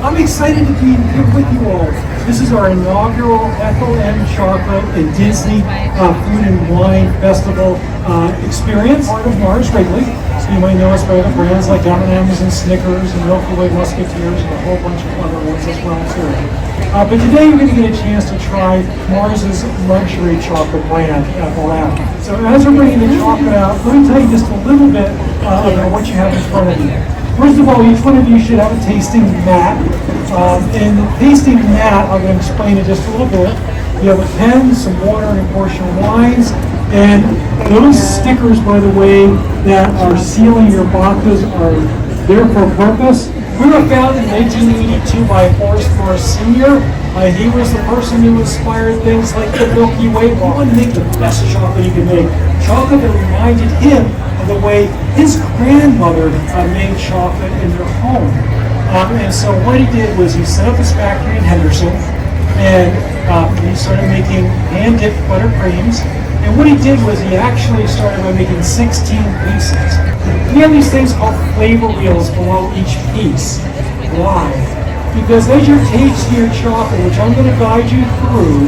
I'm excited to be here with you all. This is our inaugural Ethel Chocolate and Disney Food and Wine Festival experience. Part of Mars Wrigley, so you might know us by other brands like M&M's and Snickers and Milky Way Musketeers and a whole bunch of other ones as well too. But today you're going to get a chance to try Mars's luxury chocolate brand, Ethel. So as we're bringing the chocolate out, let me tell you just a little bit about what you have in front of you. First of all, each one of you should have a tasting mat. And the tasting mat, I'm going to explain it just a little bit. You have a pen, some water, and a portion of wines. And those stickers, by the way, that are sealing your boxes are there for a purpose. We were founded in 1982 by Forrest Morris Sr. He was the person who inspired things like the Milky Way. He wanted to make the best chocolate he could make. Chocolate that reminded him of the way his grandmother made chocolate in their home. And so what he did was he set up his factory in Henderson, and he started making hand-dipped buttercreams. And what he did was he actually started by making 16 pieces. We have these things called flavor wheels below each piece. Why? Because as you're tasting your chocolate, which I'm going to guide you through,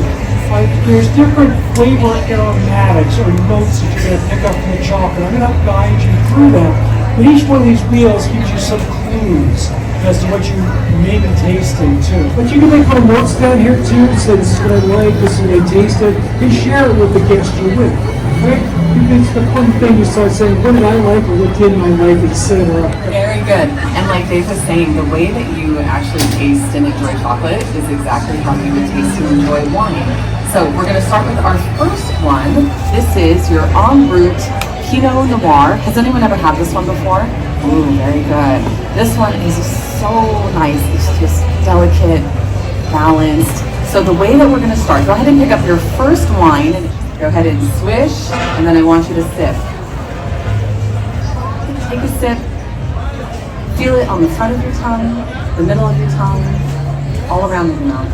there's different flavor aromatics or notes that you're going to pick up from the chocolate. I'm going to guide you through them. But each one of these wheels gives you some clues as to what you may be tasting too. But you can make little notes down here too, say this is what I like, this is what I tasted, and share it with the guest you're with. Right? It's the fun thing, you start saying, what did I like or what didn't I like, etc. Very good. And like Dave was saying, the way that you actually taste and enjoy chocolate is exactly how you would taste and enjoy wine. So we're going to start with our first one. This is your En Route Pinot Noir. Has anyone ever had this one before? Ooh, very good. This one is so nice. It's just delicate, balanced. So the way that we're going to start, go ahead and pick up your first wine. Go ahead and swish, and then I want you to sip. Take a sip. Feel it on the front of your tongue, the middle of your tongue, all around your mouth.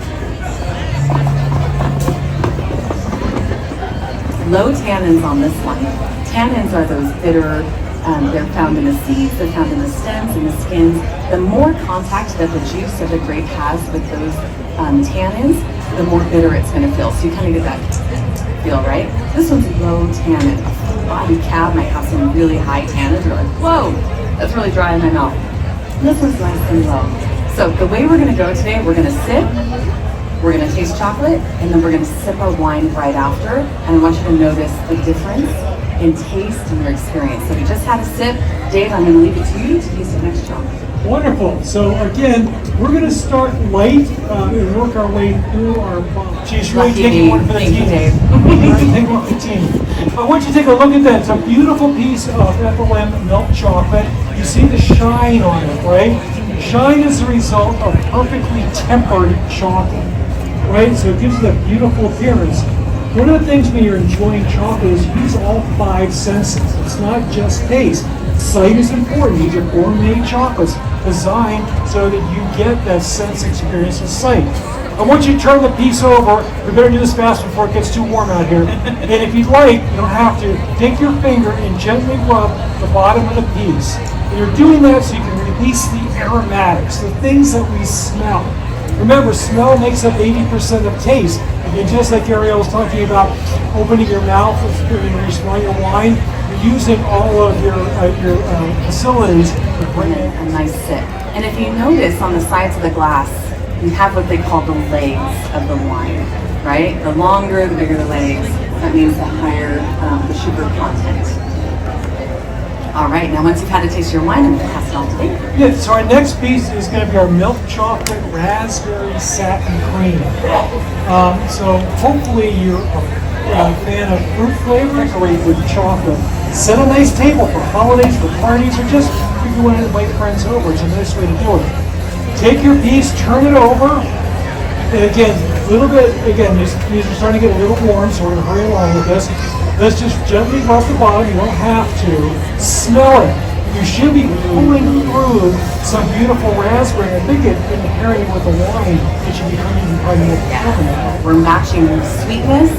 Low tannins on this one. Tannins are those bitter, they're found in the seeds, they're found in the stems and the skins. The more contact that the juice of the grape has with those tannins, the more bitter it's going to feel. So you kind of get that feel, right? This one's low tannin. A full body cab might have some really high tannins. You're like, whoa, that's really dry in my mouth. This one's nice and low. So the way we're going to go today, we're going to sip, we're going to taste chocolate, and then we're going to sip our wine right after. And I want you to notice the difference in taste and your experience. So we just had a sip. Dave, I'm going to leave it to you to taste it next time. Wonderful. So again, we're going to start light and work our way through our bottle. She's really taking one for the team. Dave. Take one for the team. I want you to take a look at that. It's a beautiful piece of Ethel milk chocolate. You see the shine on it, right? Shine is the result of perfectly tempered chocolate, right? So it gives it a beautiful appearance. One of the things when you're enjoying chocolate is use all five senses. It's not just taste. Sight is important. These are gourmet chocolates designed so that you get that sense experience of sight. I want you to turn the piece over. We better do this fast before it gets too warm out here. And if you'd like, you don't have to, take your finger and gently rub the bottom of the piece. And you're doing that so you can release the aromatics, the things that we smell. Remember, smell makes up 80% of taste. And just like Ariel was talking about opening your mouth when you smell your wine, you're using all of your facilities to bring in a nice sip. And if you notice on the sides of the glass, you have what they call the legs of the wine, right? The longer, the bigger the legs. That means the higher the sugar content. All right, now once you've had a taste of your wine, I'm going to pass it on to Dave. Yeah, so our next piece is going to be our milk chocolate raspberry satin cream. So hopefully you're a fan of fruit flavor, decorate with chocolate. Set a nice table for holidays, for parties, or just if you want to invite friends over. It's a nice way to do it. Take your piece, turn it over, and again, a little bit, again, these are starting to get a little warm, so we're going to hurry along with this. Let's just gently rub the bottom. You don't have to. Smell it. You should be pulling through some beautiful raspberry. I think in pairing it with the wine, it should be coming probably more caramel. We're matching sweetness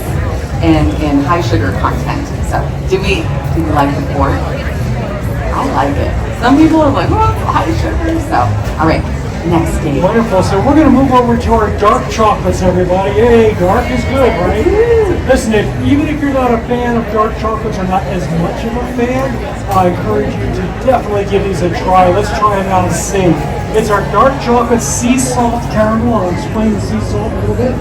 and high sugar content. So, do we like the port? I like it. Some people are like, oh, it's high sugar. So, all right. next day. Wonderful. So we're going to move over to our dark chocolates, everybody. Yay, dark is good, right? Listen, even if you're not a fan of dark chocolates or not as much of a fan, I encourage you to definitely give these a try. Let's try them out and see. It's our dark chocolate sea salt caramel. I'll explain the sea salt a little bit.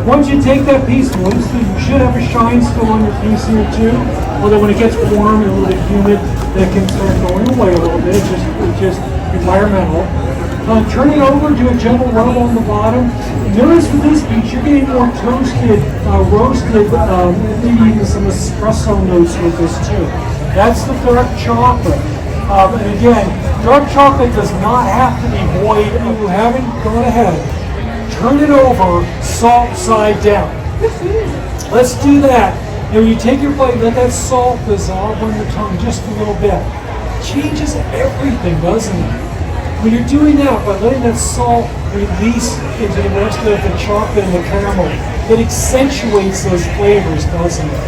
Once you take that piece loose, you should have a shine still on your piece here too. Although when it gets warm and a little bit humid, that can start going away a little bit. It's just environmental. Turn it over, do a gentle rub on the bottom. Notice with this piece, you're getting more toasted, roasted, maybe even some espresso notes with this too. That's the dark chocolate. And again, dark chocolate does not have to be void. If you haven't, go ahead. Turn it over, salt side down. Let's do that. When you take your bite, let that salt dissolve on your tongue just a little bit. Changes everything, doesn't it? When you're doing that, by letting that salt release into the rest of the chocolate and the caramel, it accentuates those flavors, doesn't it?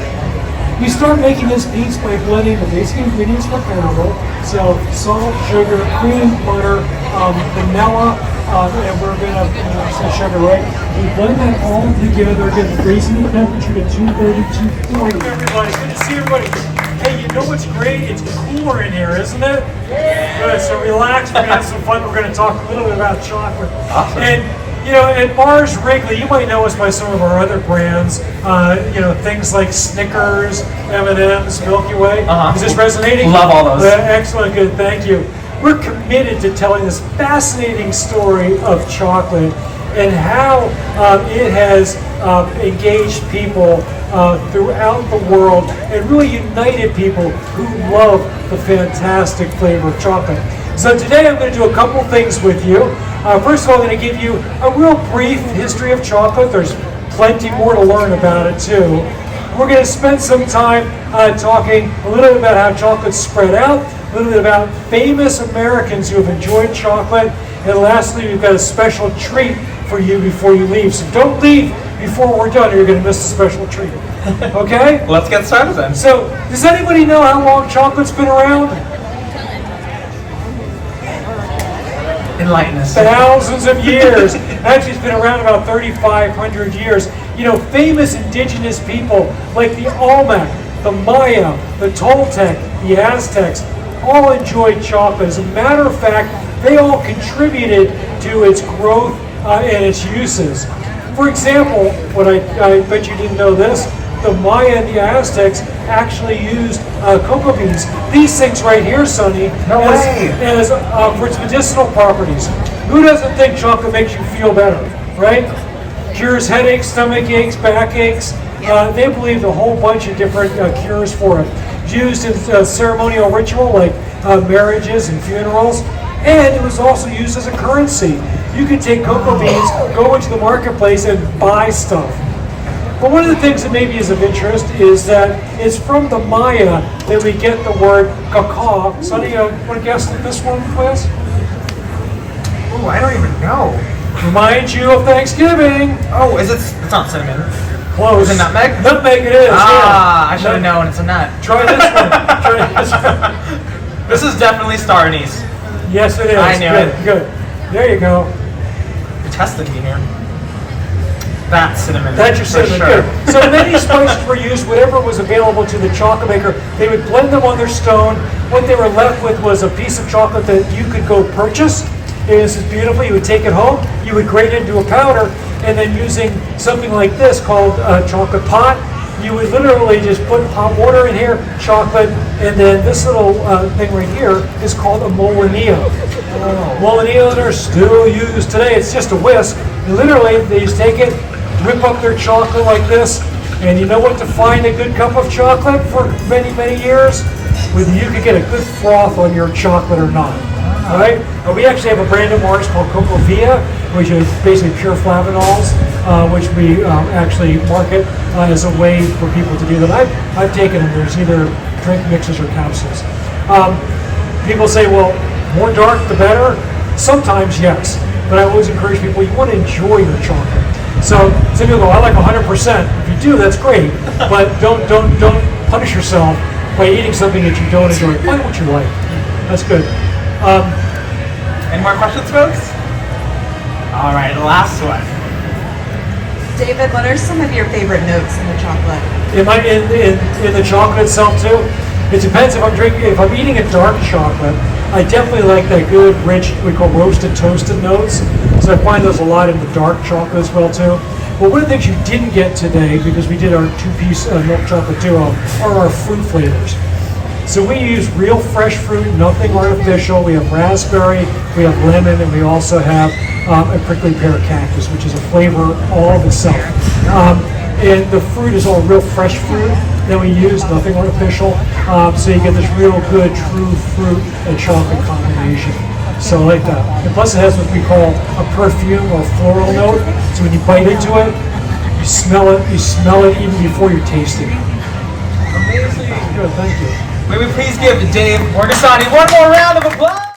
You start making this piece by blending the basic ingredients for caramel. So salt, sugar, cream, butter, vanilla, and we're going to say sugar, right? We blend that all together, again, raising the temperature to 230, 240. Hey, everybody, good to see everybody. Hey, you know what's great? It's cooler in here, isn't it? Good, so relax, we're going to have some fun. We're going to talk a little bit about chocolate. Awesome. And, you know, at Mars Wrigley, you might know us by some of our other brands, you know, things like Snickers, M&M's, Milky Way. Is this resonating? Love all those. Excellent, good, thank you. We're committed to telling this fascinating story of chocolate and how it has engaged people throughout the world and really united people who love the fantastic flavor of chocolate. So today I'm going to do a couple things with you. First of all, I'm going to give you a real brief history of chocolate. There's plenty more to learn about it too. We're going to spend some time talking a little bit about how chocolate spread out, a little bit about famous Americans who have enjoyed chocolate, and lastly, we've got a special treat for you before you leave. So don't leave before we're done or you're going to miss the special treat. Okay? Let's get started then. So, does anybody know how long chocolate's been around? Enlighten us. Thousands of years. Actually, it's been around about 3,500 years. You know, famous indigenous people like the Olmec, the Maya, the Toltec, the Aztecs, all enjoyed chocolate. As a matter of fact, they all contributed to its growth and its uses. For example, what I bet you didn't know this, the Maya and the Aztecs actually used cocoa beans. These things right here, Sonny, as for its medicinal properties. Who doesn't think chocolate makes you feel better, right? Cures headaches, stomach aches, back aches. They believed a whole bunch of different cures for it. It's used in ceremonial ritual like marriages and funerals, and it was also used as a currency. You could take cocoa beans, go into the marketplace, and buy stuff. But one of the things that maybe is of interest is that it's from the Maya that we get the word cacao. Sonny, want to guess this one, please? Oh, I don't even know. Remind you of Thanksgiving. Oh, it's not cinnamon. Close. Is it nutmeg? Nutmeg it is, Ah, yeah. I should have known it's a nut. Try this one. Try this one. This is definitely star anise. Yes, it is. I knew good, it. Good. There you go. You tested me here. That's cinnamon. That's your for cinnamon. sure. Good. So many spices were used, whatever was available to the chocolate maker. They would blend them on their stone. What they were left with was a piece of chocolate that you could go purchase. This is beautiful. You would take it home. You would grate it into a powder, and then using something like this called a chocolate pot, you would literally just put hot water in here, chocolate, and then this little thing right here is called a molinillo. Molinillos are still used today. It's just a whisk. And literally, they just take it, whip up their chocolate like this, and you know what define a good cup of chocolate for many, many years? Whether you could get a good froth on your chocolate or not. All right? We actually have a brand of ours called Cocoa Via, which is basically pure flavanols, which we actually market as a way for people to do that. I've taken them. There's either drink mixes or capsules. People say, well, more dark the better. Sometimes, yes. But I always encourage people, you want to enjoy your chocolate. So some people go, I like 100%. If you do, that's great. But don't punish yourself by eating something that you don't enjoy. Find what you like. That's good. Any more questions, folks? All right, the last one. David, what are some of your favorite notes in the chocolate? In the chocolate itself too, it depends if I'm eating a dark chocolate. I definitely like that good, rich, we call roasted, toasted notes. So I find those a lot in the dark chocolate as well too. But one of the things you didn't get today, because we did our two-piece milk chocolate duo, are our fruit flavors. So we use real fresh fruit, nothing artificial. We have raspberry, we have lemon, and we also have a prickly pear cactus, which is a flavor all of itself. And the fruit is all real fresh fruit that we use, nothing artificial. So you get this real good, true fruit and chocolate combination. So I like that. And plus it has what we call a perfume or floral note. So when you bite into it, you smell it even before you're tasting it. Amazing. Good, thank you. May we please give Dave Morgasani one more round of applause?